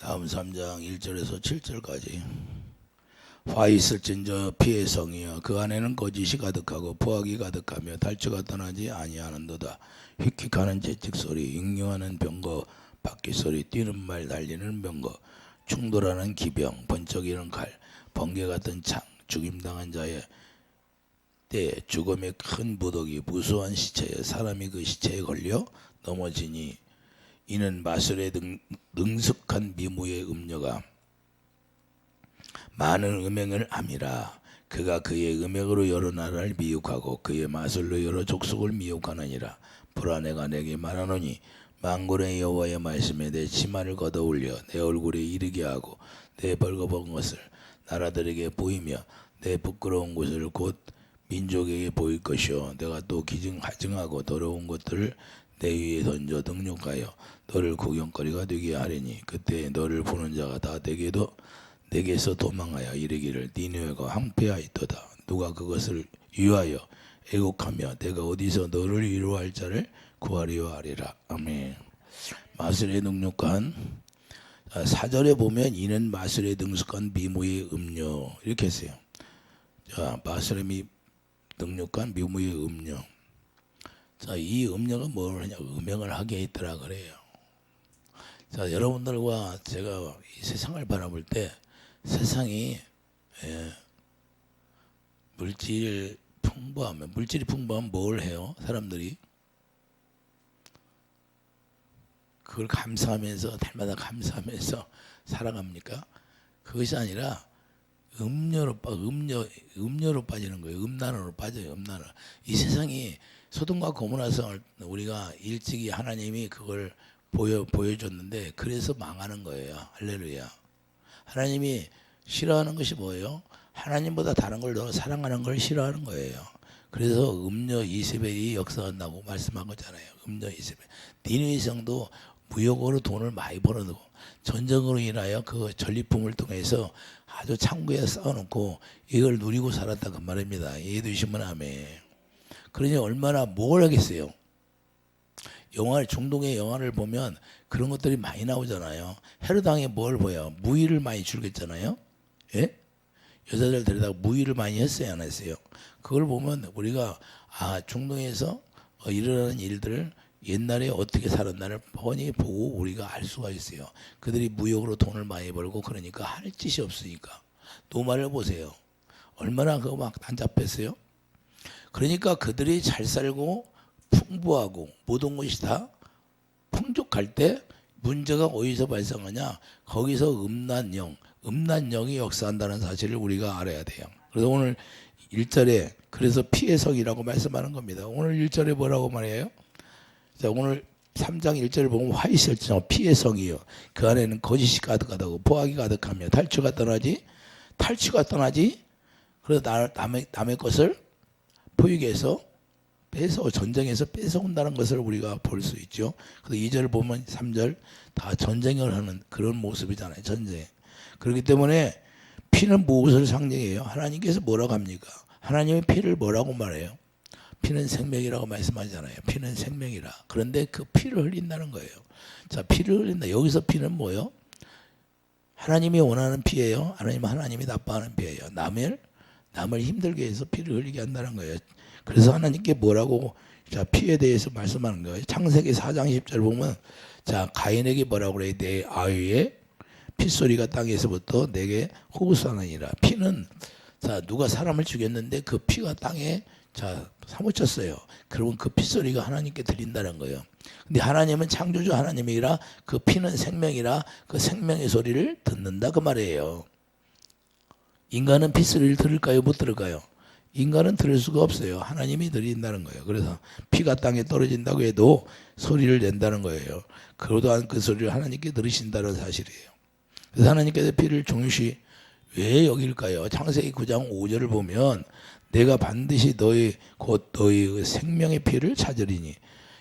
다음 3장 1절에서 7절까지. 화 있을진저 피의 성이여 그 안에는 거짓이 가득하고 포악이 가득하며 탈취가 떠나지 아니하는도다. 휙휙하는 채찍소리, 익령하는 병거, 바퀴소리, 뛰는 말, 달리는 병거, 충돌하는 기병, 번쩍이는 칼, 번개 같은 창, 죽임당한 자의 때 죽음의 큰 부덕이 무수한 시체에 사람이 그 시체에 걸려 넘어지니 이는 마술의 능숙한 미무의 음녀가 많은 음행을 함이라. 그가 그의 음행으로 여러 나라를 미혹하고 그의 마술로 여러 족속을 미혹하느니라. 불안해가 내게 말하노니 만군의 여호와의 말씀에 내 치마를 걷어올려 내 얼굴에 이르게 하고 내 벌거벗은 것을 나라들에게 보이며 내 부끄러운 곳을 곧 민족에게 보일 것이요 내가 또 가증하고 더러운 것들을 내 위에 던져 등욕하여 너를 구경거리가 되게 하리니 그때 너를 보는 자가 다 내게서 도망하여 이르기를 니느웨가 황폐하였도다. 누가 그것을 위하여 애곡하며 내가 어디서 너를 위로할 자를 구하리요 하리라. 아멘. 마술에 능숙한 4절에 보면 이는 마술에 능숙한 미무의 음료 이렇게 했어요. 자, 마술에 능숙한 미무의 음료. 자, 이 음료가 뭘 하냐? 음행을 하게 했더라 그래요. 자, 여러분들과 제가 이 세상을 바라볼 때 세상이 물질이 풍부하면 뭘 해요? 사람들이 그걸 감사하면서 달마다 감사하면서 살아갑니까? 그것이 아니라 음료로 빠지는 거예요. 음란으로 빠져요. 음란으로. 이 세상이 소돔과 고모라성을 우리가 일찍이 하나님이 그걸 보여줬는데 그래서 망하는 거예요. 할렐루야. 하나님이 싫어하는 것이 뭐예요? 하나님보다 다른 걸 더 사랑하는 걸 싫어하는 거예요. 그래서 음녀 이세벨이 역사한다고 말씀한 거잖아요. 음녀 이세벨. 니느웨 성도 무역으로 돈을 많이 벌어놓고 전쟁으로 인하여 그 전리품을 통해서 아주 창고에 쌓아놓고 이걸 누리고 살았다 그 말입니다. 이해해 주시면 아멘. 그러니 얼마나 뭘 하겠어요. 중동의 영화를 보면 그런 것들이 많이 나오잖아요. 헤로당에 뭘 보여? 무의를 많이 줄겠잖아요. 예? 여자들 데려다가 무의를 많이 했어요, 안 했어요? 그걸 보면 우리가 중동에서 일어나는 일들을 옛날에 어떻게 살았나를 뻔히 보고 우리가 알 수가 있어요. 그들이 무역으로 돈을 많이 벌고 그러니까 할 짓이 없으니까. 노말을 보세요. 얼마나 그거 막 난잡했어요. 그러니까 그들이 잘 살고 풍부하고 모든 것이 다 풍족할 때 문제가 어디서 발생하냐? 거기서 음란영이 역사한다는 사실을 우리가 알아야 돼요. 그래서 오늘 1절에 그래서 피의 성이라고 말씀하는 겁니다. 오늘 1절에 뭐라고 말해요? 자, 오늘 3장 1절을 보면 화 있을지언정 피의 성이요 그 안에는 거짓이 가득하다고 포악이 가득하며 탈취가 떠나지. 그래서 남의 것을 포위해서 전쟁에서 뺏어온다는 것을 우리가 볼 수 있죠. 그래서 2절을 보면 3절 다 전쟁을 하는 그런 모습이잖아요. 전쟁. 그렇기 때문에 피는 무엇을 상징해요? 하나님께서 뭐라고 합니까? 하나님의 피를 뭐라고 말해요? 피는 생명이라고 말씀하잖아요. 피는 생명이라. 그런데 그 피를 흘린다는 거예요. 자, 피를 흘린다. 여기서 피는 뭐예요? 하나님이 원하는 피예요? 하나님이 나빠하는 피예요? 남을 힘들게 해서 피를 흘리게 한다는 거예요. 그래서 하나님께 뭐라고 자 피에 대해서 말씀하는 거예요. 창세기 4장 10절 보면 자 가인에게 뭐라고 그래요? 내 아유의 핏소리가 땅에서부터 내게 호구하느니라. 피는 자 누가 사람을 죽였는데 그 피가 땅에 자 사무쳤어요. 그러면 그 핏소리가 하나님께 들린다는 거예요. 근데 하나님은 창조주 하나님이라 그 피는 생명이라 그 생명의 소리를 듣는다 그 말이에요. 인간은 핏소리를 들을까요? 못 들을까요? 인간은 들을 수가 없어요. 하나님이 들린다는 거예요. 그래서 피가 땅에 떨어진다고 해도 소리를 낸다는 거예요. 그러도안 그 소리를 하나님께 들으신다는 사실이에요. 그래서 하나님께서 피를 중시 왜 여길까요? 창세기 9장 5절을 보면 내가 반드시 곧 너희 생명의 피를 찾으리니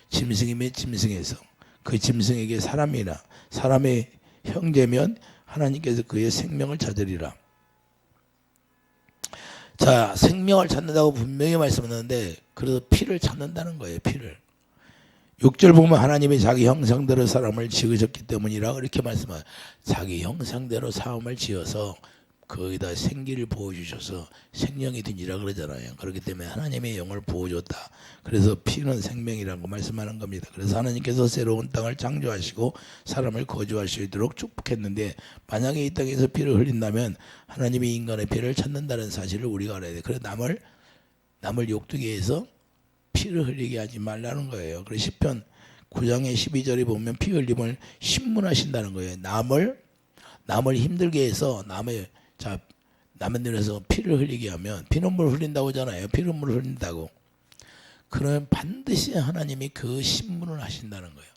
짐승이면 짐승에서 그 짐승에게 사람이나 사람의 형제면 하나님께서 그의 생명을 찾으리라. 자, 생명을 찾는다고 분명히 말씀했는데 그래서 피를 찾는다는 거예요. 피를. 6절 보면 하나님이 자기 형상대로 사람을 지으셨기 때문이라 그렇게 말씀하세요. 자기 형상대로 사람을 지어서 거기다 생기를 부어주셔서 생명이 되니라 그러잖아요. 그렇기 때문에 하나님의 영을 부어줬다. 그래서 피는 생명이라고 말씀하는 겁니다. 그래서 하나님께서 새로운 땅을 창조하시고 사람을 거주할 수 있도록 축복했는데, 만약에 이 땅에서 피를 흘린다면 하나님이 인간의 피를 찾는다는 사실을 우리가 알아야 돼요. 그래서 남을 욕되게 해서 피를 흘리게 하지 말라는 거예요. 그래서 시편 9장의 12절에 보면 피 흘림을 신문하신다는 거예요. 남을 힘들게 해서 남의 들에서 피를 흘리게 하면, 피눈물 흘린다고 하잖아요. 피눈물 흘린다고. 그러면 반드시 하나님이 그 신문을 하신다는 거예요.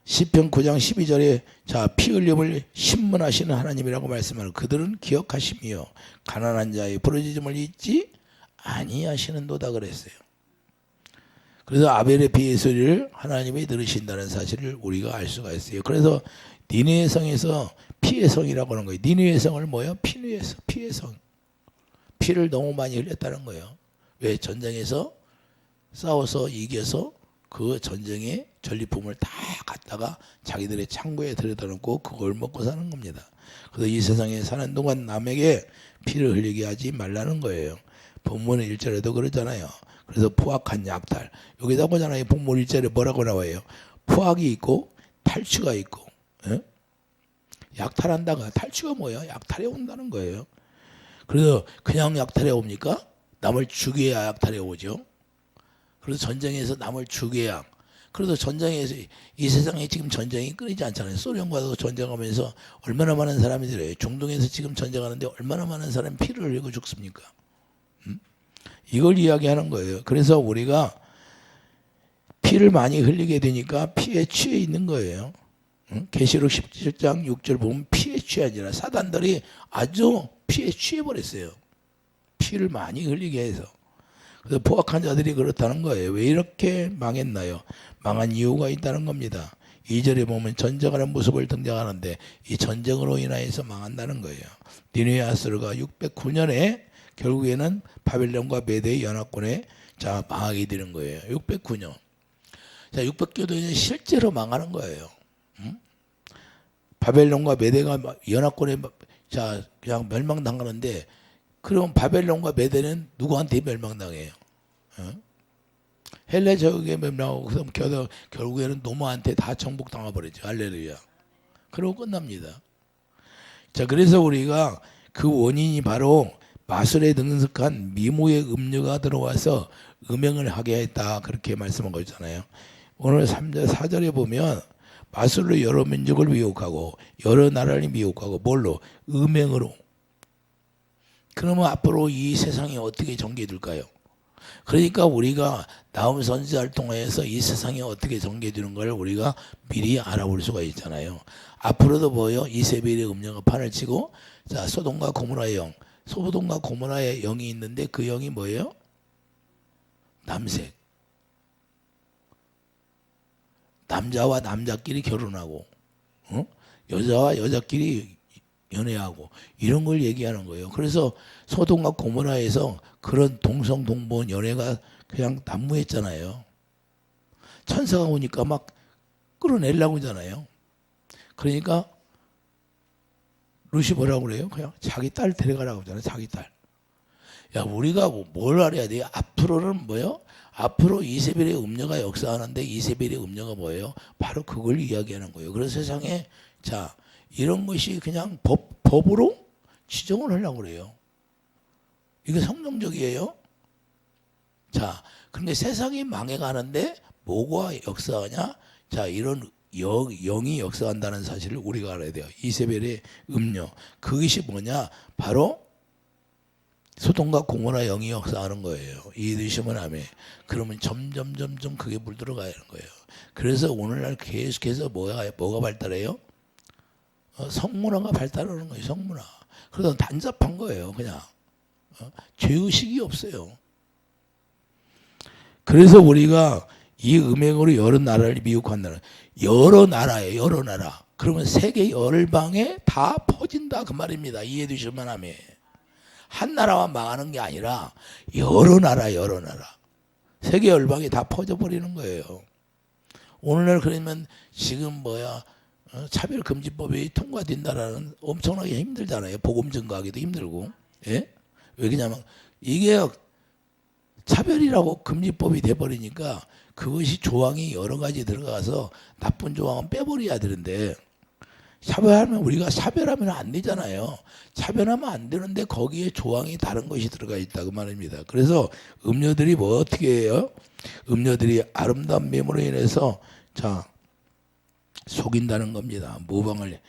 시편 9장 12절에 피 흘림을 신문하시는 하나님이라고 말씀하는, 그들은 기억하심이요 가난한 자의 부르짖음을 잊지 아니하시는도다 그랬어요. 그래서 아벨의 피의 소리를 하나님이 들으신다는 사실을 우리가 알 수가 있어요. 그래서 니느웨 성에서 피의 성이라고 하는 거예요. 니느웨 성을 뭐예요? 피의 성. 피를 너무 많이 흘렸다는 거예요. 왜? 전쟁에서 싸워서 이겨서 그 전쟁의 전리품을 다 갖다가 자기들의 창고에 들여다놓고 그걸 먹고 사는 겁니다. 그래서 이 세상에 사는 동안 남에게 피를 흘리게 하지 말라는 거예요. 본문 1절에도 그러잖아요. 그래서 포악한 약탈. 여기다 보잖아요. 본문 1절에 뭐라고 나와요? 포악이 있고 탈취가 있고. 에? 약탈한다가, 탈취가 뭐예요? 약탈해 온다는 거예요. 그래서 그냥 약탈해 옵니까? 남을 죽여야 약탈해 오죠. 그래서 전쟁에서 남을 죽여야. 그래서 전쟁에서, 이 세상에 지금 전쟁이 끊이지 않잖아요. 소련과도 전쟁하면서 얼마나 많은 사람이 들어요. 중동에서 지금 전쟁하는데 얼마나 많은 사람이 피를 흘리고 죽습니까? 이걸 이야기하는 거예요. 그래서 우리가 피를 많이 흘리게 되니까 피에 취해 있는 거예요. 계시록 17장 6절 보면 피에 취하지라, 사단들이 아주 피에 취해버렸어요. 피를 많이 흘리게 해서. 그래서 포악한 자들이 그렇다는 거예요. 왜 이렇게 망했나요? 망한 이유가 있다는 겁니다. 2절에 보면 전쟁하는 모습을 등장하는데, 이 전쟁으로 인하여서 망한다는 거예요. 니느웨 아수르가 609년에 결국에는 바벨론과 메대의 연합군에 망하게 되는 거예요. 609년. 609년에 실제로 망하는 거예요. 바벨론과 메대가 연합군에 그냥 멸망당하는데, 그럼 바벨론과 메대는 누구한테 멸망당해요? 헬레 제국에 멸망하고 결국에는 노마한테 다 정복당해버리죠. 할렐루야. 그러고 끝납니다. 그래서 우리가 그 원인이 바로 마술에 능숙한 미모의 음료가 들어와서 음행을 하게 했다, 그렇게 말씀한 거잖아요. 오늘 3절 4절에 보면 마술로 여러 민족을 미혹하고 여러 나라를 미혹하고 뭘로? 음행으로. 그러면 앞으로 이 세상이 어떻게 전개될까요? 그러니까 우리가 나움 선지자를 통해서 이 세상이 어떻게 전개되는 걸 우리가 미리 알아볼 수가 있잖아요. 앞으로도 뭐예요? 이세벨의 음녀가 판을 치고, 소돔과 고모라의 영, 소돔과 고모라의 영이 있는데 그 영이 뭐예요? 남색. 남자와 남자끼리 결혼하고, 여자와 여자끼리 연애하고, 이런 걸 얘기하는 거예요. 그래서 소돔과 고모라에서 그런 동성동본 연애가 그냥 난무했잖아요. 천사가 오니까 막 끌어내려고 하잖아요. 그러니까 루시퍼라고 그래요. 그냥 자기 딸 데려가라고 하잖아요. 자기 딸. 야, 우리가 뭘 알아야 돼요? 앞으로는 뭐예요? 앞으로 이세벨의 음녀가 역사하는데, 이세벨의 음녀가 뭐예요? 바로 그걸 이야기하는 거예요. 그래서 세상에 이런 것이 그냥 법으로 지정을 하려고 그래요. 이게 성경적이에요. 그런데 세상이 망해가는데 뭐가 역사하냐? 이런 영이 역사한다는 사실을 우리가 알아야 돼요. 이세벨의 음녀. 그것이 뭐냐? 바로 소돔과 고모라 영이 역사하는 거예요. 이해되시면 아멘. 그러면 점점 그게 물들어가는 거예요. 그래서 오늘날 계속해서 뭐가 발달해요? 성문화가 발달하는 거예요. 성문화. 그래서 단잡한 거예요. 그냥 죄의식이 없어요. 그래서 우리가 이 음행으로 여러 나라를 미혹한다는, 여러 나라예요. 여러 나라. 그러면 세계 열방에 다 퍼진다, 그 말입니다. 이해되시면 하면 한 나라만 망하는 게 아니라 여러 나라. 세계 열방이 다 퍼져버리는 거예요. 오늘날 그러면 지금 차별금지법이 통과된다라는 엄청나게 힘들잖아요. 복음 증거하기도 힘들고. 예? 왜 그러냐면 이게 차별이라고 금지법이 돼버리니까 그것이 조항이 여러 가지 들어가서 나쁜 조항은 빼버려야 되는데 차별하면 우리가 차별하면 안 되잖아요. 차별하면 안 되는데 거기에 조항이 다른 것이 들어가 있다 그 말입니다. 그래서 음료들이 어떻게 해요? 음료들이 아름다운 미모로 인해서 속인다는 겁니다. 모방을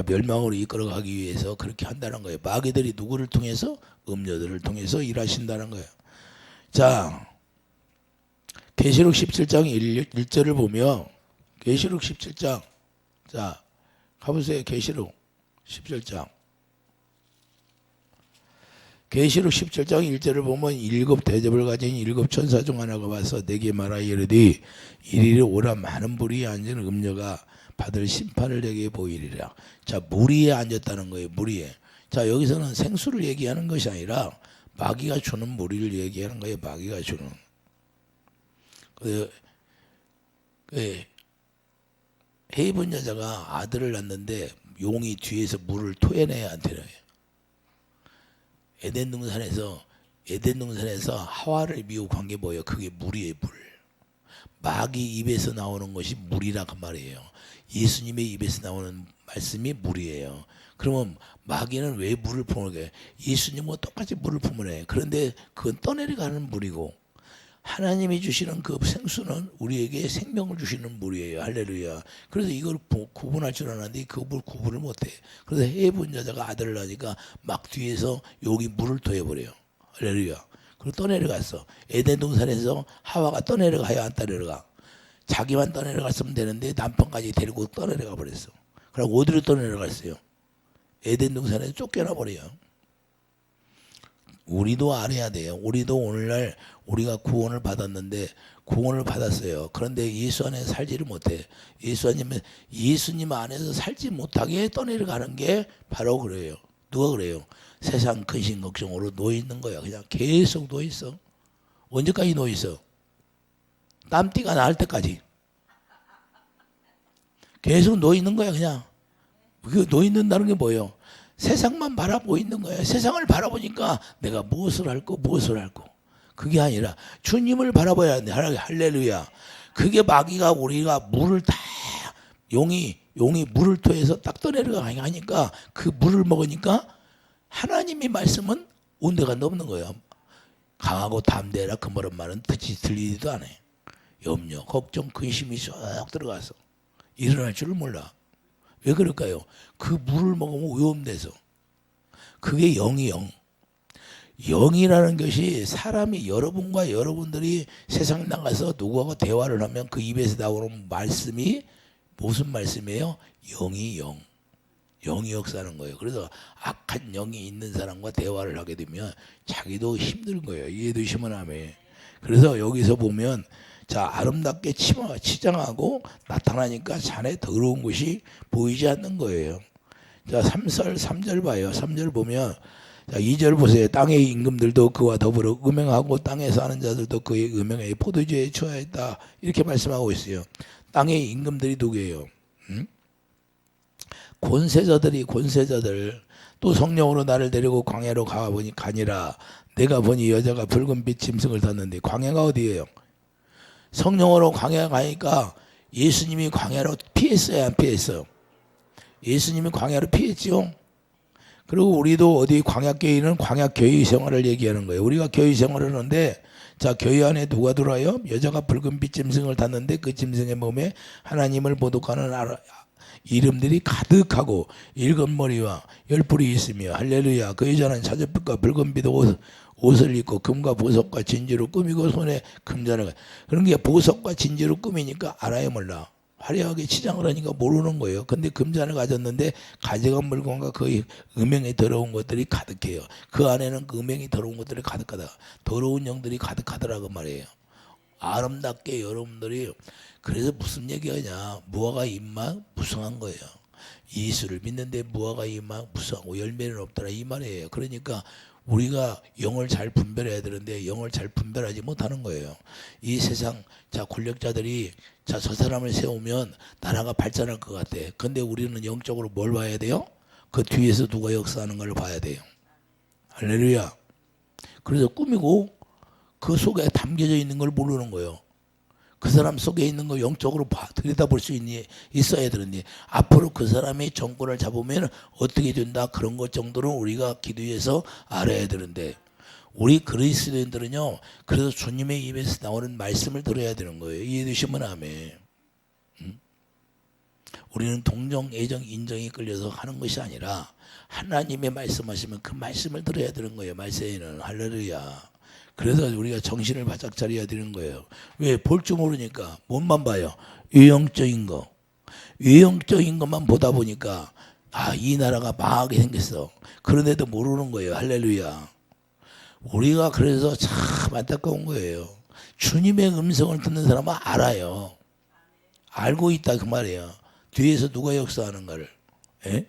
멸망으로 이끌어가기 위해서 그렇게 한다는 거예요. 마귀들이 누구를 통해서? 음료들을 통해서 일하신다는 거예요. 자, 계시록 17장 1절을 보면 계시록 17장 가보세요. 계시록 17장 계시록 17장 1절을 보면 일곱 대접을 가진 일곱 천사 중 하나가 와서 내게 말하 이르되 이리로 오라 많은 무리에 앉은 음녀가 받을 심판을 내게 보이리라. 자, 무리에 앉았다는 거예요. 무리에. 자, 여기서는 생수를 얘기하는 것이 아니라 마귀가 주는 무리를 얘기하는 거예요. 마귀가 주는. 헤이븐 여자가 아들을 낳는데 용이 뒤에서 물을 토해내야 한대요. 에덴 동산에서 하와를 미혹한 게 뭐예요? 그게 물이에요. 물. 마귀 입에서 나오는 것이 물이라 그 말이에요. 예수님의 입에서 나오는 말씀이 물이에요. 그러면 마귀는 왜 물을 품어게? 예수님과 똑같이 물을 품으래. 그런데 그건 떠내려가는 물이고 하나님이 주시는 그 생수는 우리에게 생명을 주시는 물이에요. 할렐루야. 그래서 이걸 구분할 줄 아는데 그걸 구분을 못해. 그래서 헤이븐 여자가 아들을 낳으니까 막 뒤에서 여기 물을 토해버려요. 할렐루야. 그리고 떠내려갔어. 에덴 동산에서 하와가 떠내려가야 안 떠내려가. 자기만 떠내려갔으면 되는데 남편까지 데리고 떠내려가 버렸어. 그럼 어디로 떠내려갔어요? 에덴 동산에서 쫓겨나 버려요. 우리도 알아야 돼요. 우리도 오늘날 우리가 구원을 받았는데 구원을 받았어요. 그런데 예수 안에 살지를 못해. 예수님 안에서 살지 못하게 떠내려가는 게 바로 그래요. 누가 그래요? 세상 근심 걱정으로 놓여 있는 거야. 그냥 계속 놓여 있어. 언제까지 놓여 있어? 땀띠가 날 때까지. 계속 놓여 있는 거야. 그냥. 그 놓여 있는다는 게 뭐예요? 세상만 바라보고 있는 거예요. 세상을 바라보니까 내가 무엇을 할고 그게 아니라 주님을 바라봐야 돼. 할렐루야. 그게 마귀가 우리가 물을 다 용이 물을 토해서 딱 떠내려가게 하니까 그 물을 먹으니까 하나님이 말씀은 온데가 넘는 거예요. 강하고 담대라 그 말은 뜻이 들리지도 않아요. 염려, 걱정, 근심이 쏙 들어가서 일어날 줄을 몰라. 왜 그럴까요? 그 물을 먹으면 오염돼서. 그게 영이 영. 영이라는 것이 사람이 여러분과 여러분들이 세상 나가서 누구하고 대화를 하면 그 입에서 나오는 말씀이 무슨 말씀이에요? 영이 영. 영이 역사하는 거예요. 그래서 악한 영이 있는 사람과 대화를 하게 되면 자기도 힘든 거예요. 이해되시면 아멘. 그래서 여기서 보면 자, 아름답게 치장하고 나타나니까 자네 더러운 것이 보이지 않는 거예요. 자, 3절 봐요. 3절 보면 자, 2절 보세요. 땅의 임금들도 그와 더불어 음행하고 땅에 사는 자들도 그의 음행에 포도주에 처하였다. 이렇게 말씀하고 있어요. 땅의 임금들이 누구예요? 권세자들 또 성령으로 나를 데리고 광야로 가니라. 내가 보니 여자가 붉은빛 짐승을 탔는데 광야가 어디예요? 성령으로 광야 가니까 예수님이 광야로 피했어요, 안 피했어요? 예수님이 광야로 피했죠. 그리고 우리도 어디 광야교회는 광야교회 생활을 얘기하는 거예요. 우리가 교회 생활을 하는데 자, 교회 안에 누가 들어와요? 여자가 붉은빛 짐승을 탔는데 그 짐승의 몸에 하나님을 모독하는 이름들이 가득하고 일곱 머리와 열 뿔이 있으며 할렐루야. 그 여자는 사제빛과 붉은빛 옷을 입고 금과 보석과 진주로 꾸미고 손에 금잔을. 그런 게 보석과 진주로 꾸미니까 알아요, 몰라? 화려하게 치장을 하니까 모르는 거예요. 근데 금잔을 가졌는데 가져간 물건과 거의 음행에 더러운 것들이 가득해요. 그 안에는 그 음행이 더러운 것들이 가득하다. 더러운 영들이 가득하더라고 말이에요. 아름답게 여러분들이. 그래서 무슨 얘기하냐? 무화과 잎만 무성한 거예요. 예수를 믿는데 무화과 무성하고 열매는 없더라 이 말이에요. 그러니까 우리가 영을 잘 분별해야 되는데 영을 잘 분별하지 못하는 거예요. 이 세상 자 권력자들이 자 저 사람을 세우면 나라가 발전할 것 같아. 근데 우리는 영적으로 뭘 봐야 돼요? 그 뒤에서 누가 역사하는 걸 봐야 돼요. 할렐루야. 그래서 꾸미고 그 속에 담겨져 있는 걸 모르는 거예요. 그 사람 속에 있는 거 영적으로 들여다볼 수 있어야 되는데 앞으로 그 사람이 정권을 잡으면 어떻게 된다 그런 것 정도는 우리가 기도해서 알아야 되는데 우리 그리스도인들은요 그래서 주님의 입에서 나오는 말씀을 들어야 되는 거예요. 이해되시면 아멘. 우리는 동정, 애정, 인정이 끌려서 하는 것이 아니라 하나님의 말씀하시면 그 말씀을 들어야 되는 거예요. 말세에는 할렐루야. 그래서 우리가 정신을 바짝 차려야 되는 거예요. 왜? 볼 줄 모르니까 뭔만 봐요. 외형적인 거. 외형적인 것만 보다 보니까 이 나라가 망하게 생겼어. 그런데도 모르는 거예요. 할렐루야. 우리가 그래서 참 안타까운 거예요. 주님의 음성을 듣는 사람은 알아요. 알고 있다 그 말이에요. 뒤에서 누가 역사하는가를. 에?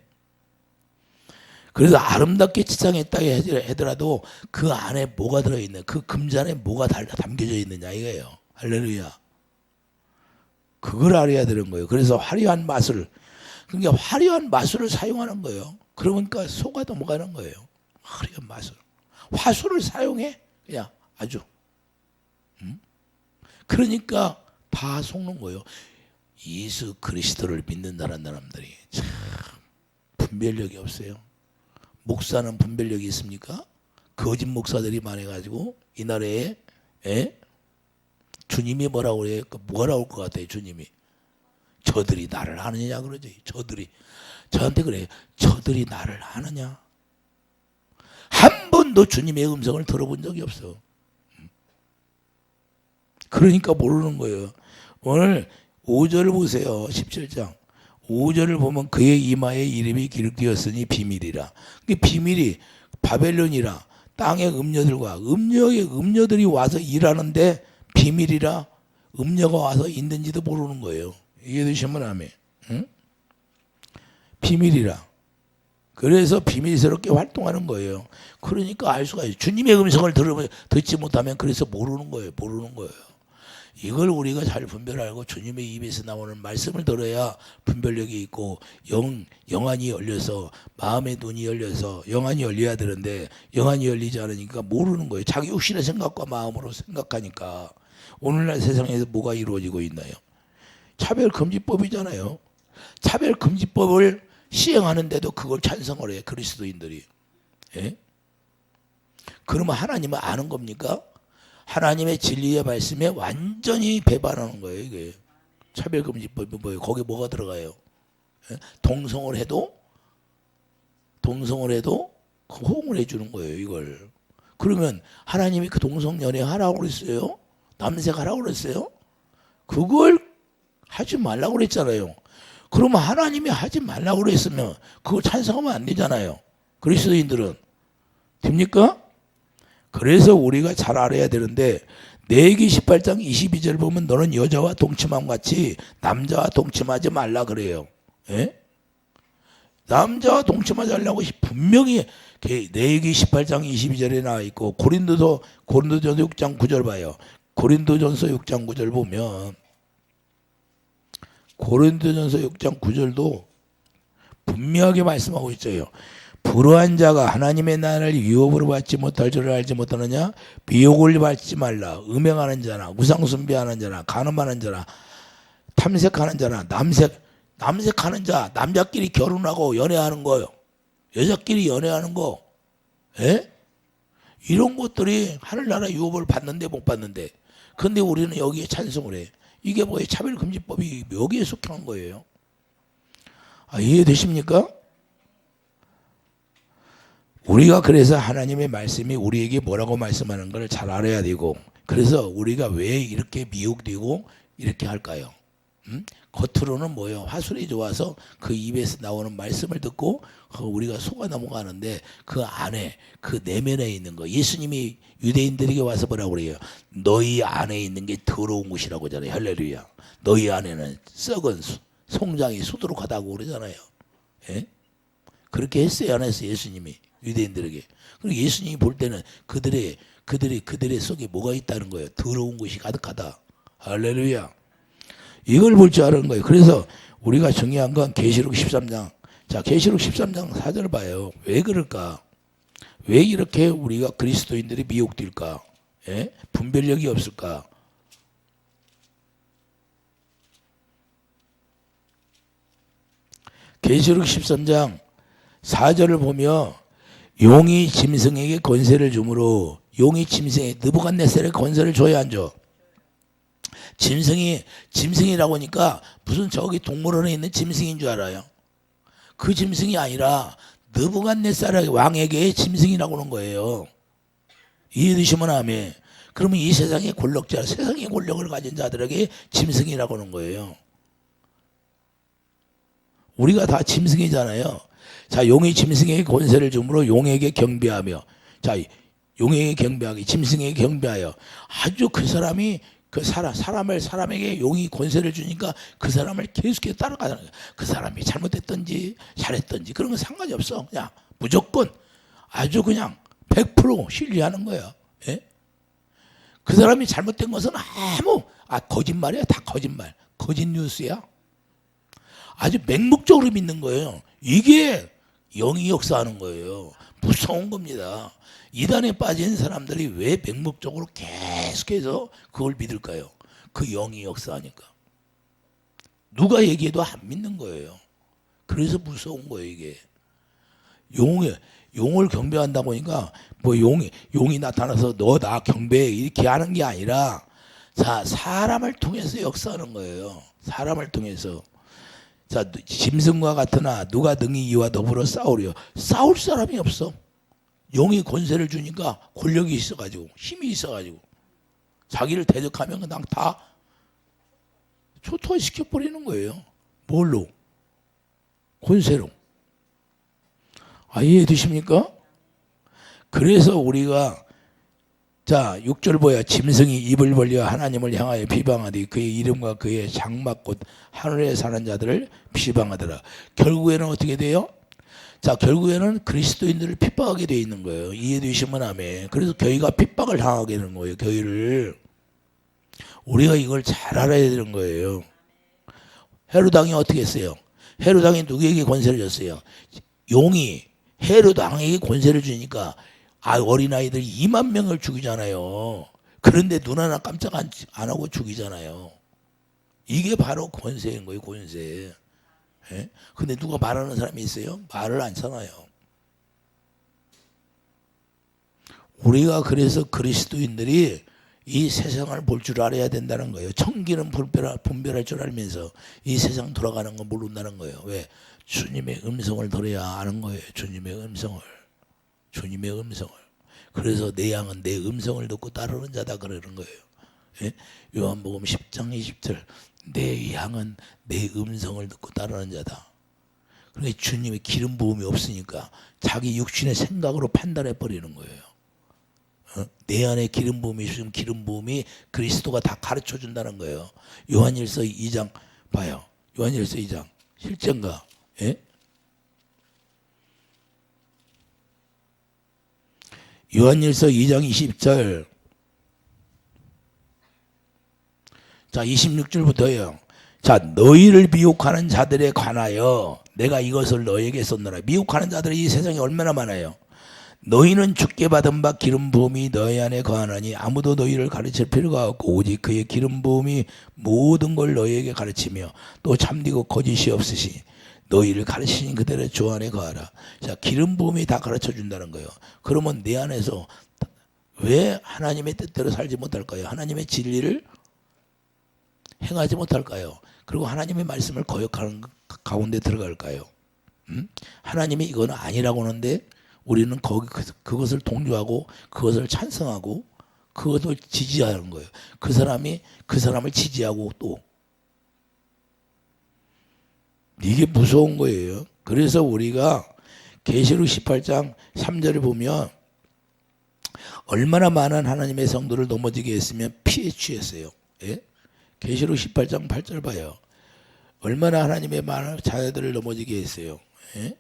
그래서 아름답게 치장했다 하더라도 그 안에 뭐가 들어있는 그 금잔에 뭐가 담겨져 있느냐 이거예요. 할렐루야. 그걸 알아야 되는 거예요. 그래서 화려한 마술 그러니까 화려한 마술을 사용하는 거예요. 그러니까 속아 넘어가는 거예요. 화려한 마술 화술을 사용해 그냥 아주 그러니까 다 속는 거예요. 예수 그리스도를 믿는다는 사람들이 참 분별력이 없어요. 목사는 분별력이 있습니까? 거짓 목사들이 많아가지고 이 나라에 주님이 뭐라고 그래요? 뭐가 나올 것 같아요? 주님이 저들이 나를 아느냐 그러죠. 저들이 저한테 그래요. 저들이 나를 아느냐? 한 번도 주님의 음성을 들어본 적이 없어. 그러니까 모르는 거예요. 오늘 5절을 보세요. 17장 5절을 보면 그의 이마에 이름이 기록되었으니 비밀이라. 그 비밀이 바벨론이라 땅의 음녀들과 음녀들이 와서 일하는데 비밀이라 음녀가 와서 있는지도 모르는 거예요. 이해되시면 아멘. 응? 비밀이라. 그래서 비밀스럽게 활동하는 거예요. 그러니까 알 수가 있어요. 주님의 음성을 듣지 못하면 그래서 모르는 거예요. 모르는 거예요. 이걸 우리가 잘 분별하고 주님의 입에서 나오는 말씀을 들어야 분별력이 있고 영안이 열려서 마음의 눈이 열려서 영안이 열려야 되는데 영안이 열리지 않으니까 모르는 거예요. 자기 육신의 생각과 마음으로 생각하니까 오늘날 세상에서 뭐가 이루어지고 있나요? 차별금지법이잖아요. 차별금지법을 시행하는데도 그걸 찬성을 해요. 그리스도인들이. 예? 그러면 하나님은 아는 겁니까? 하나님의 진리의 말씀에 완전히 배반하는 거예요. 이게 차별금지법이 뭐예요? 거기 뭐가 들어가요? 동성을 해도 호응을 해주는 거예요. 이걸. 그러면 하나님이 그 동성 연애 하라고 그랬어요? 남색하라고 그랬어요? 그걸 하지 말라고 그랬잖아요. 그러면 하나님이 하지 말라고 그랬으면 그걸 찬성하면 안 되잖아요. 그리스도인들은. 됩니까? 그래서 우리가 잘 알아야 되는데 레위기 18장 22절 보면 너는 여자와 동침함 같이 남자와 동침하지 말라 그래요. 예? 남자와 동침하지 말라고 분명히 레위기 18장 22절에 나와 있고 고린도전서 6장 9절 봐요. 고린도전서 6장 9절 보면 고린도전서 6장 9절도 분명하게 말씀하고 있어요. 불의한 자가 하나님의 나라를 유업으로 받지 못할 줄을 알지 못하느냐? 미혹을 받지 말라. 음행하는 자나 우상숭배하는 자나 간음하는 자나 탐색하는 자나 남색하는 자 남자끼리 결혼하고 연애하는 거요. 여자끼리 연애하는 거. 에? 이런 것들이 하늘나라 유업을 받는데 못 받는데 근데 우리는 여기에 찬성을 해. 이게 뭐예요? 차별금지법이 여기에 속한 거예요. 이해되십니까? 우리가 그래서 하나님의 말씀이 우리에게 뭐라고 말씀하는 걸 잘 알아야 되고 그래서 우리가 왜 이렇게 미혹되고 이렇게 할까요? 겉으로는 뭐예요? 화술이 좋아서 그 입에서 나오는 말씀을 듣고 우리가 속아 넘어가는데 그 안에 그 내면에 있는 거 예수님이 유대인들에게 와서 뭐라고 그래요? 너희 안에 있는 게 더러운 것이라고 하잖아요. 할렐루야. 너희 안에는 썩은 송장이 수두룩하다고 그러잖아요. 예? 그렇게 했어요, 안 했어요? 예수님이 유대인들에게. 그리고 예수님이 볼 때는 그들의 속에 뭐가 있다는 거예요. 더러운 것이 가득하다. 할렐루야. 이걸 볼 줄 아는 거예요. 그래서 우리가 중요한 건 계시록 13장. 자, 계시록 13장 4절 봐요. 왜 그럴까? 왜 이렇게 우리가 그리스도인들이 미혹될까? 예? 분별력이 없을까? 계시록 13장 4절을 보며 용이 짐승에게 권세를 주므로 용이 짐승에게 느부갓네살에 권세를 줘야 안 줘? 짐승이라고 하니까 무슨 저기 동물원에 있는 짐승인 줄 알아요? 그 짐승이 아니라 느부갓네살 왕에게 짐승이라고 하는 거예요. 이해되시면 아멘. 그러면 이 세상의 권력자, 세상의 권력을 가진 자들에게 짐승이라고 하는 거예요. 우리가 다 짐승이잖아요. 자, 용이 짐승에게 권세를 주므로 용에게 경배하며, 자, 용에게 경배하기, 짐승에게 경배하여 아주 그 사람이 사람에게 용이 권세를 주니까 그 사람을 계속해서 따라가는 거예요. 그 사람이 잘못했든지 잘했든지 그런 건 상관이 없어. 그냥 무조건 아주 그냥 100% 신뢰하는 거예요. 예? 그 사람이 잘못된 것은 거짓말이야. 다 거짓말. 거짓 뉴스야. 아주 맹목적으로 믿는 거예요. 이게 영이 역사하는 거예요. 무서운 겁니다. 이단에 빠진 사람들이 왜 맹목적으로 계속해서 그걸 믿을까요? 그 영이 역사하니까. 누가 얘기해도 안 믿는 거예요. 그래서 무서운 거예요, 이게. 용을 경배한다고 하니까 뭐 용이 나타나서 너 나 경배해 이렇게 하는 게 아니라, 자, 사람을 통해서 역사하는 거예요. 사람을 통해서. 자, 짐승과 같으나 누가 능히 이와 더불어 싸우려? 싸울 사람이 없어. 용이 권세를 주니까 권력이 있어가지고 힘이 있어가지고 자기를 대적하면 그냥 다 초토화시켜버리는 거예요. 뭘로? 권세로. 이해되십니까? 그래서 우리가, 자, 6절 보야. 짐승이 입을 벌려 하나님을 향하여 비방하되 그의 이름과 그의 장막 곧 하늘에 사는 자들을 비방하더라. 결국에는 어떻게 돼요? 자, 결국에는 그리스도인들을 핍박하게 되어 있는 거예요. 이해되시면 아멘. 그래서 교회가 핍박을 당하게 되는 거예요. 교회를. 우리가 이걸 잘 알아야 되는 거예요. 헤롯 왕이 어떻게 했어요? 헤롯 왕이 누구에게 권세를 줬어요? 용이 헤롯 왕에게 권세를 주니까 어린아이들 2만 명을 죽이잖아요. 그런데 눈 하나 깜짝 안 하고 죽이잖아요. 이게 바로 권세인 거예요. 권세. 예? 근데 누가 말하는 사람이 있어요? 말을 안 하잖아요. 우리가 그래서 그리스도인들이 이 세상을 볼 줄 알아야 된다는 거예요. 청기는 분별할 줄 알면서 이 세상 돌아가는 건 모른다는 거예요. 왜? 주님의 음성을 들어야 아는 거예요. 주님의 음성을. 그래서 내 양은 내 음성을 듣고 따르는 자다 그러는 거예요. 예? 요한복음 10장 20절. 내 양은 내 음성을 듣고 따르는 자다. 그러니까 주님의 기름 부음이 없으니까 자기 육신의 생각으로 판단해 버리는 거예요. 내 안에 기름 부음이 있으면 기름 부음이 그리스도가 다 가르쳐 준다는 거예요. 요한일서 2장 봐요. 요한일서 2장 실제인가? 예? 요한일서 2장 20절. 자, 26절부터요. 자, 너희를 미혹하는 자들에 관하여 내가 이것을 너에게 썼노라. 미혹하는 자들이 이 세상에 얼마나 많아요. 너희는 주께 받은 바 기름 부음이 너희 안에 거하나니 아무도 너희를 가르칠 필요가 없고 오직 그의 기름 부음이 모든 걸 너희에게 가르치며 또 참되고 거짓이 없으시 너희를 가르치신 그대로 주 안에 거하라. 자, 기름 부음이 다 가르쳐 준다는 거예요. 그러면 내 안에서 왜 하나님의 뜻대로 살지 못할까요? 하나님의 진리를 행하지 못할까요? 그리고 하나님의 말씀을 거역하는 가운데 들어갈까요? 하나님이 이건 아니라고 하는데 우리는 그것을 동조하고 그것을 찬성하고 그것을 지지하는 거예요. 그 사람을 지지하고 또 이게 무서운 거예요. 그래서 우리가 계시록 18장 3절을 보면 얼마나 많은 하나님의 성도를 넘어지게 했으면 피해 취했어요. 예? 계시록 18장 8절 봐요. 얼마나 하나님의 많은 자녀들을 넘어지게 했어요. 예?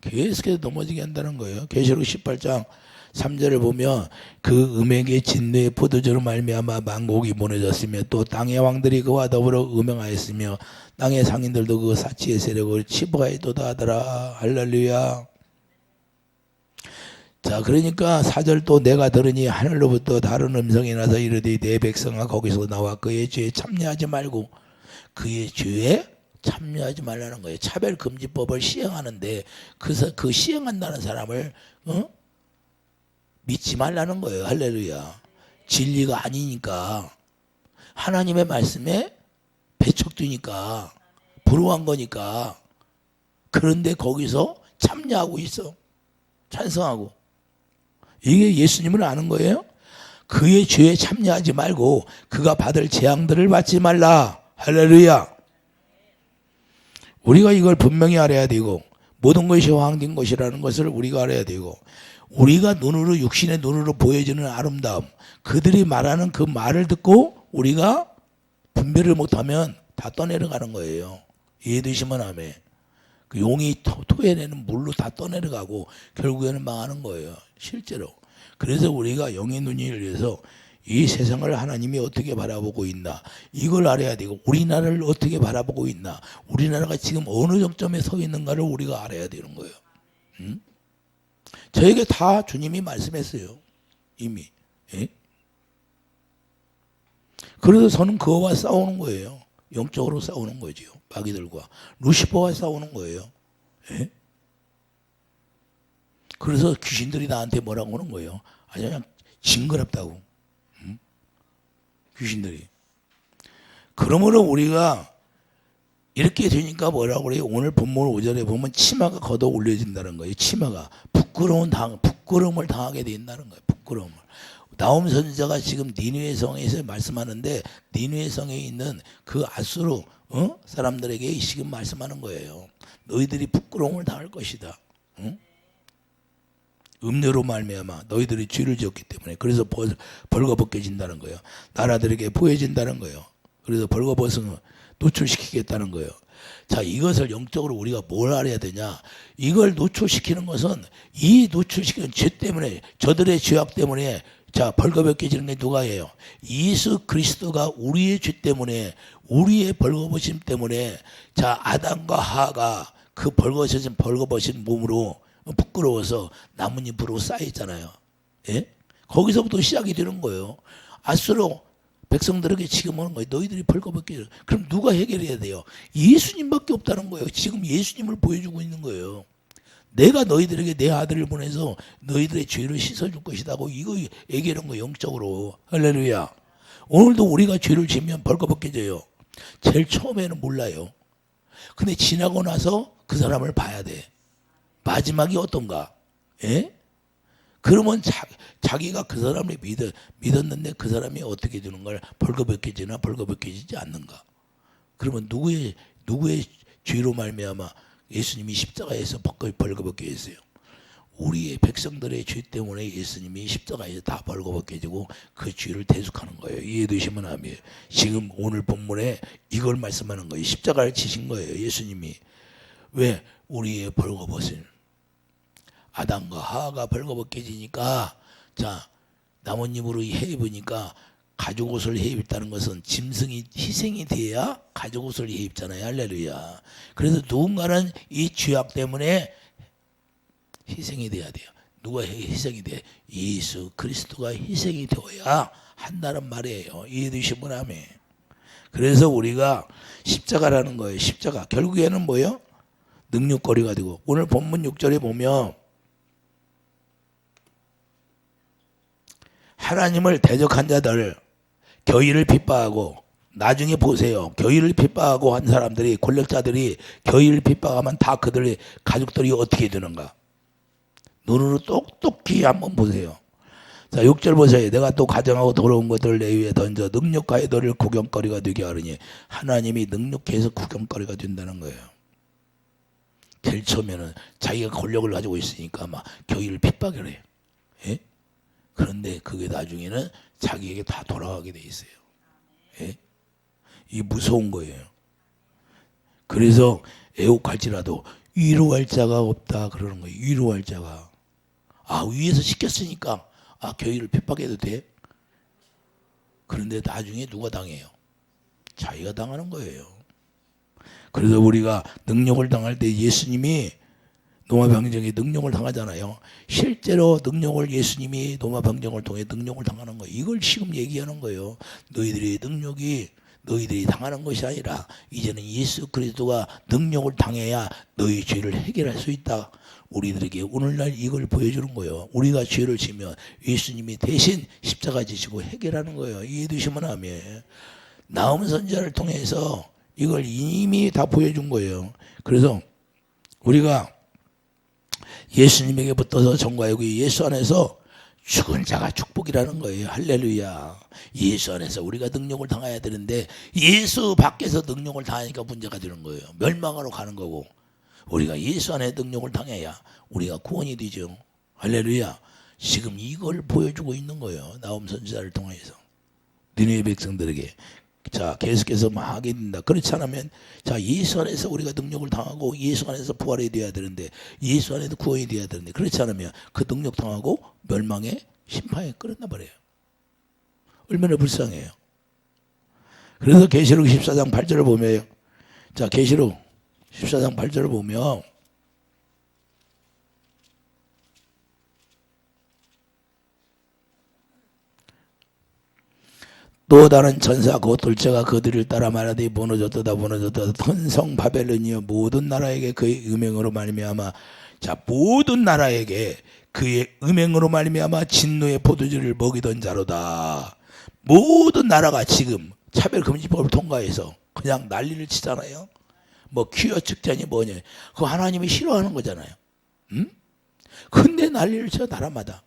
계속해서 넘어지게 한다는 거예요. 계시록 18장 3절을 보면 그 음행의 진노의 포도주로 말미암아 만국이 무너졌으며 또 땅의 왕들이 그와 더불어 음행하였으며 땅의 상인들도 그 사치의 세력을 치부하였도다 하더라. 할렐루야. 자, 그러니까 4절 또 내가 들으니 하늘로부터 다른 음성이 나서 이르되 내 백성아 거기서 나와 그의 죄에 참여하지 말고, 그의 죄에 참여하지 말라는 거예요. 차별금지법을 시행하는데 그 시행한다는 사람을 믿지 말라는 거예요. 할렐루야. 진리가 아니니까, 하나님의 말씀에 배척되니까, 불우한 거니까. 그런데 거기서 참여하고 있어. 찬성하고. 이게 예수님을 아는 거예요. 그의 죄에 참여하지 말고 그가 받을 재앙들을 받지 말라. 할렐루야. 우리가 이걸 분명히 알아야 되고, 모든 것이 허황된 것이라는 것을 우리가 알아야 되고, 우리가 눈으로, 육신의 눈으로 보여지는 아름다움, 그들이 말하는 그 말을 듣고 우리가 분별을 못하면 다 떠내려가는 거예요. 이해되시면 아멘. 그 용이 토해내는 물로 다 떠내려가고 결국에는 망하는 거예요. 실제로. 그래서 우리가 영의 눈이 열려서 이 세상을 하나님이 어떻게 바라보고 있나, 이걸 알아야 되고, 우리나라를 어떻게 바라보고 있나, 우리나라가 지금 어느 정점에 서 있는가를 우리가 알아야 되는 거예요. 저에게 다 주님이 말씀했어요. 이미. 예? 그래서 저는 그거와 싸우는 거예요. 영적으로 싸우는 거지요. 마귀들과 루시퍼와 싸우는 거예요. 예? 그래서 귀신들이 나한테 뭐라고 하는 거예요. 아주 그냥 징그럽다고. 귀신들이. 그러므로 우리가 이렇게 되니까 뭐라고 그래요? 오늘 본문 5절에 보면 치마가 걷어 올려진다는 거예요. 치마가 부끄러움을 당하게 된다는 거예요. 부끄러움을. 나홈 선지자가 지금 니느웨 성에서 말씀하는데, 니느웨 성에 있는 그 아수르 사람들에게 지금 말씀하는 거예요. 너희들이 부끄러움을 당할 것이다. 음료로 말미암아 너희들이 죄를 지었기 때문에. 그래서 벌거벗겨진다는 거예요. 나라들에게 보여진다는 거예요. 그래서 벌거벗은 노출시키겠다는 거예요. 자, 이것을 영적으로 우리가 뭘 알아야 되냐? 이걸 노출시키는 것은, 이 노출시키는 죄 때문에, 저들의 죄악 때문에, 자, 벌거벗겨지는 게 누가예요? 예수 그리스도가 우리의 죄 때문에, 우리의 벌거벗임 때문에, 자, 아담과 하가 그 벌거벗은 몸으로 부끄러워서 나뭇잎으로 쌓여있잖아요. 예? 거기서부터 시작이 되는 거예요. 아수르 백성들에게 지금 오는 거예요. 너희들이 벌거벗겨. 그럼 누가 해결해야 돼요? 예수님밖에 없다는 거예요. 지금 예수님을 보여주고 있는 거예요. 내가 너희들에게 내 아들을 보내서 너희들의 죄를 씻어줄 것이다고, 이거 얘기하는 거예요. 영적으로. 할렐루야. 오늘도 우리가 죄를 지으면 벌거벗겨져요. 제일 처음에는 몰라요. 근데 지나고 나서 그 사람을 봐야 돼. 마지막이 어떤가? 예? 그러면 자기가 그 사람을 믿었는데 그 사람이 어떻게 되는 걸, 벌거벗겨지나 벌거벗겨지지 않는가? 그러면 누구의 죄로 말미암아 예수님이 십자가에서 벌거벗겨졌어요? 우리의 백성들의 죄 때문에 예수님이 십자가에서 다 벌거벗겨지고 그 죄를 대속하는 거예요. 이해되시면 아멘. 지금 오늘 본문에 이걸 말씀하는 거예요. 십자가를 지신 거예요. 예수님이. 왜? 우리의 벌거벗은, 아담과 하가 벌거벗겨지니까, 자, 나뭇잎으로 해 입으니까, 가죽옷을 해 입다는 것은 짐승이 희생이 돼야 가죽옷을 해 입잖아요. 할렐루야. 그래서 누군가는 이 죄악 때문에 희생이 돼야 돼요. 누가 희생이 돼? 예수 그리스도가 희생이 되어야 한다는 말이에요. 이해되시면 아멘. 그래서 우리가 십자가라는 거예요. 십자가. 결국에는 뭐예요? 능력거리가 되고, 오늘 본문 6절에 보면 하나님을 대적한 자들, 교회를 핍박하고, 나중에 보세요. 교회를 핍박하고 한 사람들이, 권력자들이 교회를 핍박하면 다 그들의 가족들이 어떻게 되는가? 눈으로 똑똑히 한번 보세요. 자, 6절 보세요. 내가 또 가정하고 더러운 것들을 내 위에 던져 능력하여 너를 구경거리가 되게 하느니. 하나님이 능력해서 구경거리가 된다는 거예요. 제일 처음에는 자기가 권력을 가지고 있으니까 막 교회를 핍박을 해요. 예? 그런데 그게 나중에는 자기에게 다 돌아가게 돼 있어요. 예? 이게 무서운 거예요. 그래서 애옥할지라도 위로할 자가 없다 그러는 거예요. 위로할 자가. 위에서 시켰으니까 교회를 핍박해도 돼? 그런데 나중에 누가 당해요? 자기가 당하는 거예요. 그래서 우리가 능력을 당할 때 예수님이 노마병정에 능력을 당하잖아요. 실제로 능력을 예수님이 노마병정을 통해 능력을 당하는 거예요. 이걸 지금 얘기하는 거예요. 너희들의 능력이 너희들이 당하는 것이 아니라 이제는 예수 그리스도가 능력을 당해야 너희 죄를 해결할 수 있다. 우리들에게 오늘날 이걸 보여주는 거예요. 우리가 죄를 지면 예수님이 대신 십자가 지시고 해결하는 거예요. 이해되시면 아멘. 나음 선지자를 통해서 이걸 이미 다 보여준 거예요. 그래서 우리가 예수님에게 붙어서 전과하고 예수 안에서 죽은 자가 축복이라는 거예요. 할렐루야. 예수 안에서 우리가 능력을 당해야 되는데 예수 밖에서 능력을 당하니까 문제가 되는 거예요. 멸망하러 가는 거고 우리가 예수 안에 능력을 당해야 우리가 구원이 되죠. 할렐루야. 지금 이걸 보여주고 있는 거예요. 나홈 선지자를 통해서 니느웨 백성들에게. 자, 계속해서 막 하게 된다. 그렇지 않으면 예수 안에서 우리가 능력을 당하고 예수 안에서 부활이 되어야 되는데 예수 안에도 구원이 되어야 되는데 그렇지 않으면 그 능력 당하고 멸망의 심판에 끌어나 버려요. 얼마나 불쌍해요. 그래서 계시록 14장 8절을 보면 계시록 14장 8절을 보면 또 다른 천사 곧 둘째가 그들을 따라 말하되 무너졌다 헌성 바벨론이여 모든 나라에게 그의 음행으로 말미암아 모든 나라에게 그의 음행으로 말미암아 진노의 포도주를 먹이던 자로다. 모든 나라가 지금 차별금지법을 통과해서 그냥 난리를 치잖아요. 퀴어 측전이 뭐냐, 그거 하나님이 싫어하는 거잖아요. 근데 난리를 쳐 나라마다.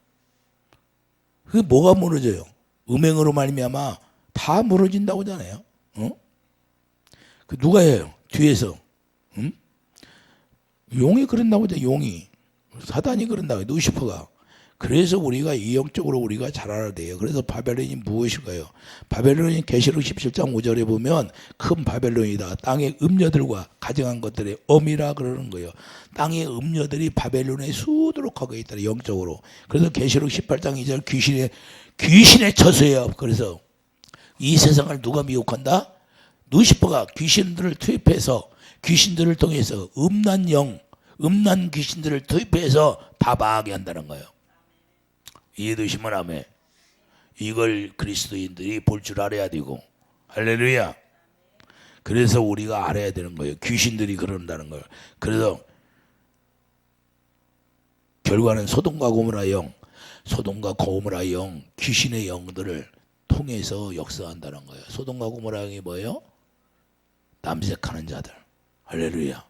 그게 뭐가 무너져요? 음행으로 말미암아 다 무너진다고 하잖아요. 누가 해요? 뒤에서. 용이 그런다고 하죠. 용이. 사단이 그런다고 해요. 루시퍼가. 그래서 우리가 이형적으로 우리가 잘 알아야 돼요. 그래서 바벨론이 무엇일까요? 바벨론이 계시록 17장 5절에 보면 큰 바벨론이다. 땅의 음녀들과 가정한 것들의 어미라 그러는 거예요. 땅의 음녀들이 바벨론에 수도록 하고 있다. 영적으로. 그래서 계시록 18장 2절 귀신의 처소예요. 그래서 이 세상을 누가 미혹한다? 루시퍼가 귀신들을 투입해서 귀신들을 통해서 음란 귀신들을 투입해서 다 망하게 한다는 거예요. 이해되시면 아멘. 이걸 그리스도인들이 볼 줄 알아야 되고. 할렐루야. 그래서 우리가 알아야 되는 거예요. 귀신들이 그런다는 걸. 그래서 결과는 소돔과 고모라 영, 귀신의 영들을 통해서 역사한다는 거예요. 소돔과 고모라 영이 뭐예요? 남색하는 자들. 할렐루야.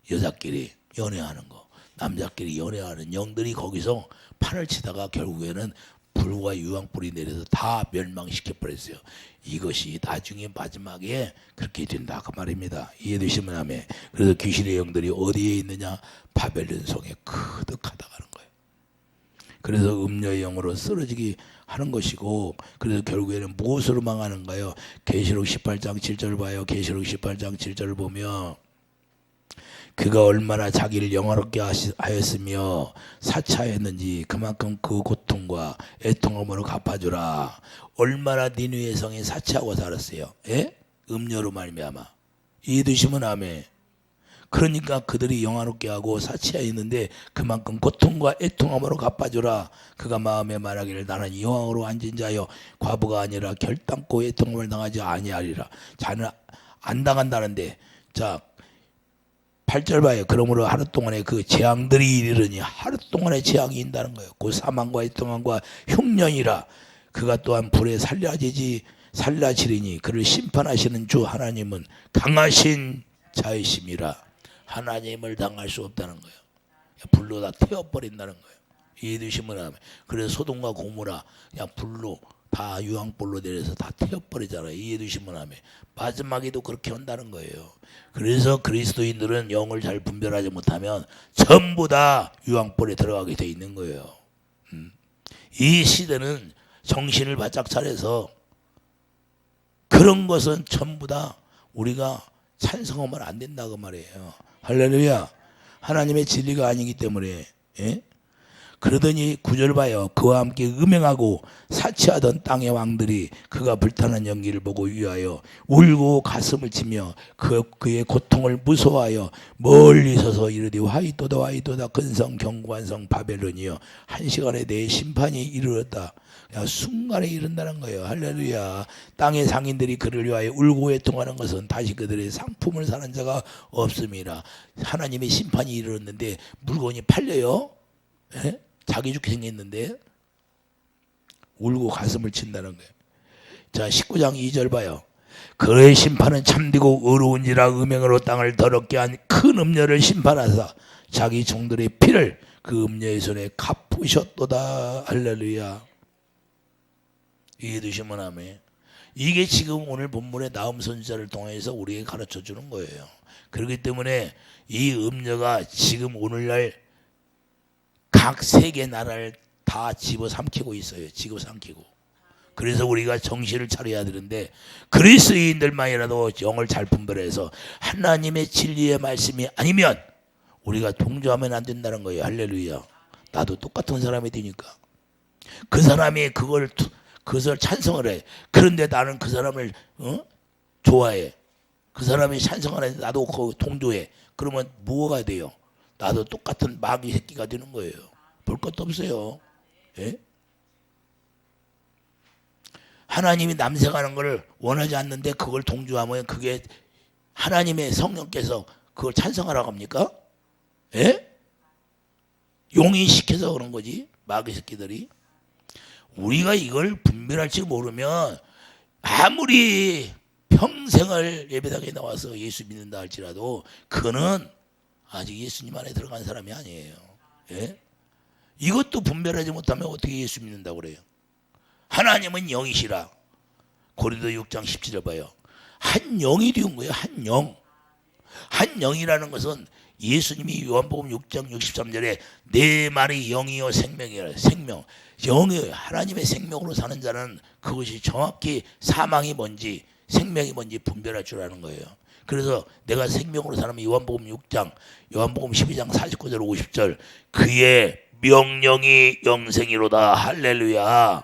여자끼리 연애하는 거, 남자끼리 연애하는 영들이 거기서 판을 치다가 결국에는 불과 유황불이 내려서 다 멸망시켜버렸어요. 이것이 나중에 마지막에 그렇게 된다 그 말입니다. 이해되시면 아멘. 그래서 귀신의 영들이 어디에 있느냐? 바벨론 성에 그득하다가는 거예요. 그래서 음녀의 영으로 쓰러지게 하는 것이고, 그래서 결국에는 무엇으로 망하는가요? 계시록 18장 7절 봐요. 계시록 18장 7절을 보면 그가 얼마나 자기를 영화롭게 하였으며 사차했는지 그만큼 그 고통과 애통함으로 갚아주라. 얼마나 니느웨 성에 사차하고 살았어요. 예? 음녀로 말미암아. 이해되시면 아멘. 그러니까 그들이 영화롭게 하고 사치하였는데 그만큼 고통과 애통함으로 갚아주라. 그가 마음에 말하기를 나는 여왕으로 앉은 자여 과부가 아니라 결단코 애통함을 당하지 아니하리라. 자는 안 당한다는데, 자 8절 봐요. 그러므로 하루 동안에 그 재앙들이 이르니, 하루 동안에 재앙이 인다는 거예요. 그 사망과 애통함과 흉년이라. 그가 또한 불에 살라지리니 그를 심판하시는 주 하나님은 강하신 자이심이라. 하나님을 당할 수 없다는 거예요. 불로 다 태워버린다는 거예요. 이해되시면 하면. 그래서 소돔과 고모라 그냥 불로 다 유황불로 내려서 다 태워버리잖아요. 이해되시면 하면. 마지막에도 그렇게 한다는 거예요. 그래서 그리스도인들은 영을 잘 분별하지 못하면 전부 다 유황불에 들어가게 돼 있는 거예요. 이 시대는 정신을 바짝 차려서 그런 것은 전부 다 우리가 찬성하면 안 된다고 말이에요. 할렐루야. 하나님의 진리가 아니기 때문에. 예? 그러더니 9절 봐요. 그와 함께 음행하고 사치하던 땅의 왕들이 그가 불타는 연기를 보고 위하여 울고 가슴을 치며 그의 고통을 무서워하여 멀리 서서 이르되 화이도다 화이도다 근성 견고한 성 바벨론이여 한 시간에 내 심판이 이르렀다. 야, 순간에 이른다는 거예요. 할렐루야. 땅의 상인들이 그를 위하여 울고 애통하는 것은 다시 그들의 상품을 사는 자가 없음이라. 하나님의 심판이 이르렀는데 물건이 팔려요? 예? 자기 죽게 생겼는데 울고 가슴을 친다는 거예요. 자, 19장 2절 봐요. 그의 심판은 참되고 의로운지라 음행으로 땅을 더럽게 한 큰 음녀를 심판하사 자기 종들의 피를 그 음녀의 손에 갚으셨도다. 할렐루야. 이해되시면 아멘. 이게 지금 오늘 본문의 나음 선지자를 통해서 우리에게 가르쳐 주는 거예요. 그렇기 때문에 이 음녀가 지금 오늘날 각 세계 나라를 다 집어삼키고 있어요. 집어삼키고. 그래서 우리가 정신을 차려야 되는데 그리스도인들만이라도 영을 잘 분별해서 하나님의 진리의 말씀이 아니면 우리가 동조하면 안 된다는 거예요. 할렐루야. 나도 똑같은 사람이 되니까. 그 사람이 그것을 찬성을 해. 그런데 나는 그 사람을 좋아해. 그 사람이 찬성하는데 나도 그 동조해. 그러면 뭐가 돼요? 나도 똑같은 마귀 새끼가 되는 거예요. 볼 것도 없어요. 예? 하나님이 남색하는 걸 원하지 않는데 그걸 동조하면 그게 하나님의 성령께서 그걸 찬성하라고 합니까? 예? 용인시켜서 그런 거지. 마귀 새끼들이. 우리가 이걸 분별할 줄 모르면 아무리 평생을 예배당에 나와서 예수 믿는다 할지라도 그는 아직 예수님 안에 들어간 사람이 아니에요. 예? 이것도 분별하지 못하면 어떻게 예수 믿는다고 그래요? 하나님은 영이시라. 고린도 6장 17절 봐요. 한 영이 되는 거예요. 한 영. 한 영이라는 것은 예수님이 요한복음 6장 63절에 내 말이 영이요 생명이라. 생명. 영이 하나님의 생명으로 사는 자는 그것이 정확히 사망이 뭔지 생명이 뭔지 분별할 줄 아는 거예요. 그래서 내가 생명으로 사는 요한복음 6장, 요한복음 12장 49절 50절 그의 명령이 영생이로다. 할렐루야.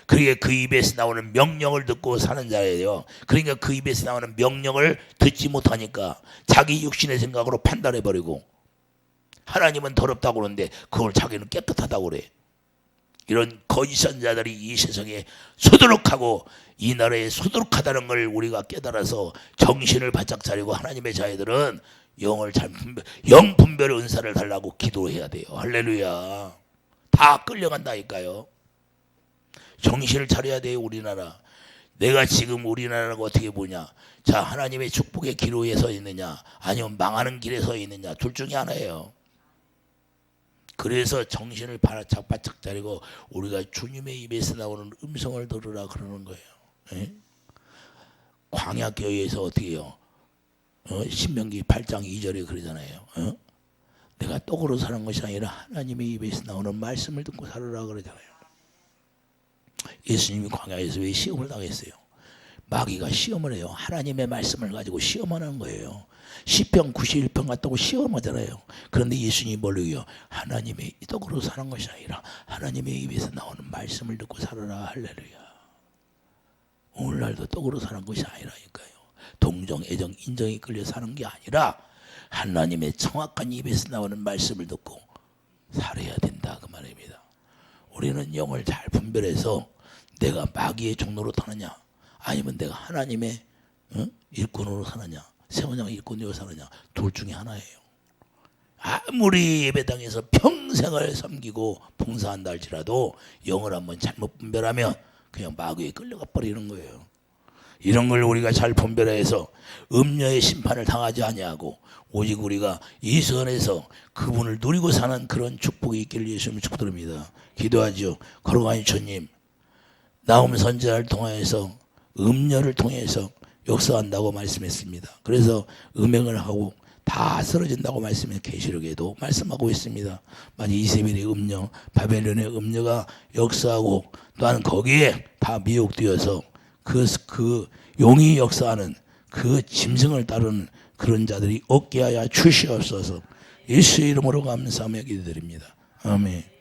그러니까 그 입에서 나오는 명령을 듣고 사는 자예요. 그러니까 그 입에서 나오는 명령을 듣지 못하니까 자기 육신의 생각으로 판단해버리고 하나님은 더럽다고 그러는데 그걸 자기는 깨끗하다고 그래. 이런 거짓 선자들이 이 세상에 소도록하고 이 나라에 소도록하다는 걸 우리가 깨달아서 정신을 바짝 차리고 하나님의 자녀들은 영을 잘 영 분별의 은사를 달라고 기도해야 돼요. 할렐루야. 다 끌려간다니까요. 정신을 차려야 돼요. 우리나라. 내가 지금 우리나라가 어떻게 보냐. 자, 하나님의 축복의 기로에 서 있느냐 아니면 망하는 길에 서 있느냐 둘 중에 하나예요. 그래서 정신을 바짝 차리고 우리가 주님의 입에서 나오는 음성을 들으라 그러는 거예요. 예? 광야교회에서 어떻게 해요? 신명기 8장 2절에 그러잖아요. 내가 떡으로 사는 것이 아니라 하나님의 입에서 나오는 말씀을 듣고 살으라 그러잖아요. 예수님이 광야에서 왜 시험을 당했어요? 마귀가 시험을 해요. 하나님의 말씀을 가지고 시험하는 거예요. 시편 91편 같다고 시험하잖아요. 그런데 예수님이 뭘로 해요? 하나님의 떡으로 사는 것이 아니라 하나님의 입에서 나오는 말씀을 듣고 살아라. 할렐루야. 오늘날도 떡으로 사는 것이 아니라니까요. 동정, 애정, 인정이 끌려 사는 게 아니라 하나님의 정확한 입에서 나오는 말씀을 듣고 살아야 된다 그 말입니다. 우리는 영을 잘 분별해서 내가 마귀의 종로로 타느냐 아니면 내가 하나님의 일꾼으로 사느냐 세원장 일꾼으로 사느냐 둘 중에 하나예요. 아무리 예배당에서 평생을 섬기고 봉사한다 할지라도 영을 한번 잘못 분별하면 그냥 마귀에 끌려가 버리는 거예요. 이런 걸 우리가 잘 분별해서 음녀의 심판을 당하지 아니하고 오직 우리가 예수 안에서 그분을 누리고 사는 그런 축복이 있기를 예수님 축복드립니다. 기도하죠. 거룩한 주님, 나움 선지자를 통해서 음녀를 통해서 역사한다고 말씀했습니다. 그래서 음행을 하고 다 쓰러진다고 말씀해 계시록에도 말씀하고 있습니다. 만약 이세벨의 음녀, 바벨론의 음녀가 역사하고 또한 거기에 다 미혹되어서 그 용이 역사하는 그 짐승을 따르는 그런 자들이 없게 하여 주시옵소서. 예수의 이름으로 감사하며 기도드립니다. 아멘.